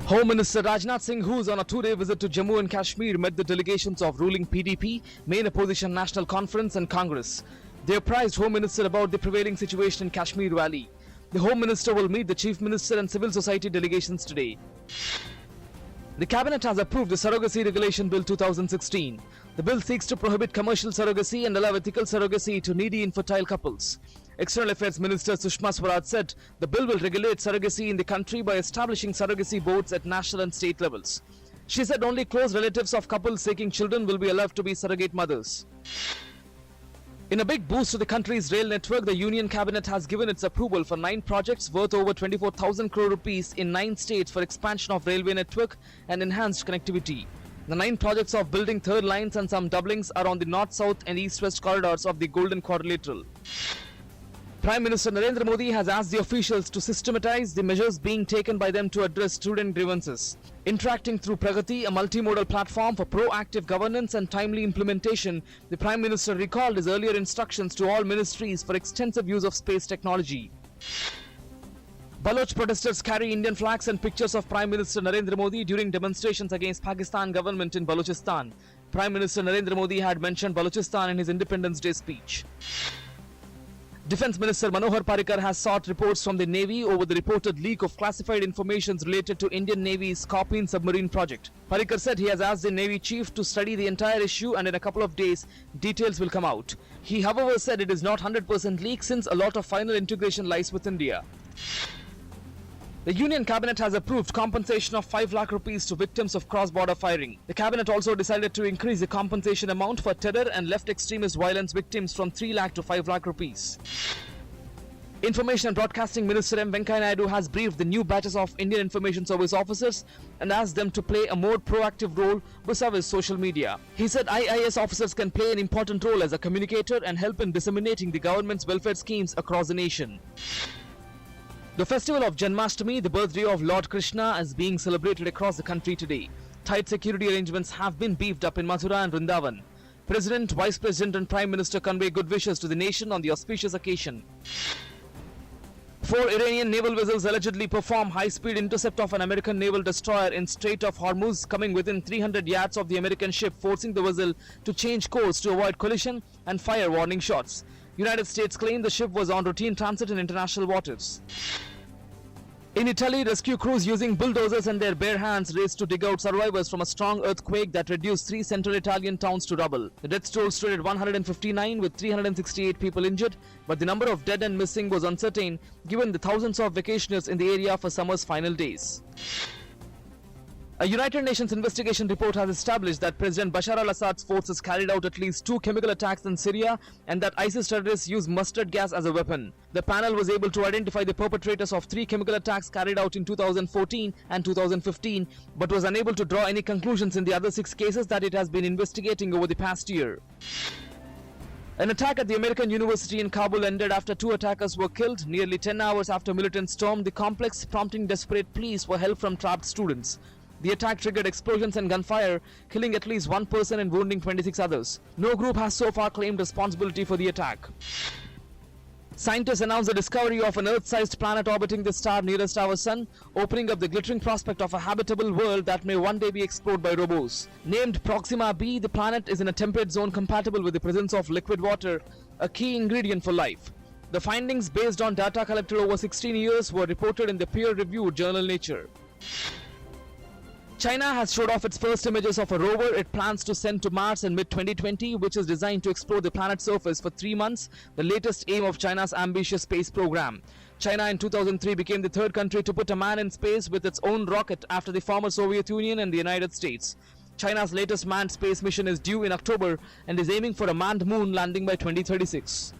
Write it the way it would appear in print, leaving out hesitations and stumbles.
Home Minister Rajnath Singh, who is on a two-day visit to Jammu and Kashmir, met the delegations of ruling PDP, main opposition National Conference and Congress. They apprised Home Minister about the prevailing situation in Kashmir Valley. The Home Minister will meet the Chief Minister and civil society delegations today. The Cabinet has approved the Surrogacy Regulation Bill 2016. The bill seeks to prohibit commercial surrogacy and allow ethical surrogacy to needy infertile couples. External Affairs Minister Sushma Swaraj said the bill will regulate surrogacy in the country by establishing surrogacy boards at national and state levels. She said only close relatives of couples seeking children will be allowed to be surrogate mothers. In a big boost to the country's rail network, the Union Cabinet has given its approval for 9 projects worth over 24,000 crore rupees in 9 states for expansion of railway network and enhanced connectivity. The 9 projects of building third lines and some doublings are on the north-south and east-west corridors of the Golden Quadrilateral. Prime Minister Narendra Modi has asked the officials to systematize the measures being taken by them to address student grievances. Interacting through Pragati, a multimodal platform for proactive governance and timely implementation, the Prime Minister recalled his earlier instructions to all ministries for extensive use of space technology. Baloch protesters carry Indian flags and pictures of Prime Minister Narendra Modi during demonstrations against Pakistan government in Balochistan. Prime Minister Narendra Modi had mentioned Balochistan in his Independence Day speech. Defence Minister Manohar Parrikar has sought reports from the Navy over the reported leak of classified information related to Indian Navy's Scorpene submarine project. Parrikar said he has asked the Navy chief to study the entire issue and in a couple of days, details will come out. He, however, said it is not 100% leak since a lot of final integration lies with India. The Union Cabinet has approved compensation of 5 lakh rupees to victims of cross-border firing. The Cabinet also decided to increase the compensation amount for terror and left extremist violence victims from 3 lakh to 5 lakh rupees. Information and Broadcasting Minister M. Venkaiah Naidu has briefed the new batches of Indian Information Service officers and asked them to play a more proactive role vis-a-vis social media. He said IIS officers can play an important role as a communicator and help in disseminating the government's welfare schemes across the nation. The festival of Janmashtami, the birthday of Lord Krishna, is being celebrated across the country today. Tight security arrangements have been beefed up in Mathura and Vrindavan. President, Vice President and Prime Minister convey good wishes to the nation on the auspicious occasion. 4 Iranian naval vessels allegedly perform high-speed intercept of an American naval destroyer in Strait of Hormuz, coming within 300 yards of the American ship, forcing the vessel to change course to avoid collision and fire warning shots. United States claimed the ship was on routine transit in international waters. In Italy, rescue crews using bulldozers and their bare hands raced to dig out survivors from a strong earthquake that reduced 3 central Italian towns to rubble. The death toll stood at 159 with 368 people injured, but the number of dead and missing was uncertain given the thousands of vacationers in the area for summer's final days. A United Nations investigation report has established that President Bashar al-Assad's forces carried out at least 2 chemical attacks in Syria and that ISIS terrorists used mustard gas as a weapon. The panel was able to identify the perpetrators of 3 chemical attacks carried out in 2014 and 2015, but was unable to draw any conclusions in the other 6 cases that it has been investigating over the past year. An attack at the American University in Kabul ended after 2 attackers were killed nearly 10 hours after militants stormed the complex, prompting desperate pleas for help from trapped students. The attack triggered explosions and gunfire, killing at least 1 person and wounding 26 others. No group has so far claimed responsibility for the attack. Scientists announced the discovery of an Earth-sized planet orbiting the star nearest our Sun, opening up the glittering prospect of a habitable world that may one day be explored by robots. Named Proxima b, the planet is in a temperate zone compatible with the presence of liquid water, a key ingredient for life. The findings, based on data collected over 16 years, were reported in the peer-reviewed journal Nature. China has showed off its first images of a rover it plans to send to Mars in mid-2020, which is designed to explore the planet's surface for 3 months, the latest aim of China's ambitious space program. China in 2003 became the 3rd country to put a man in space with its own rocket after the former Soviet Union and the United States. China's latest manned space mission is due in October and is aiming for a manned moon landing by 2036.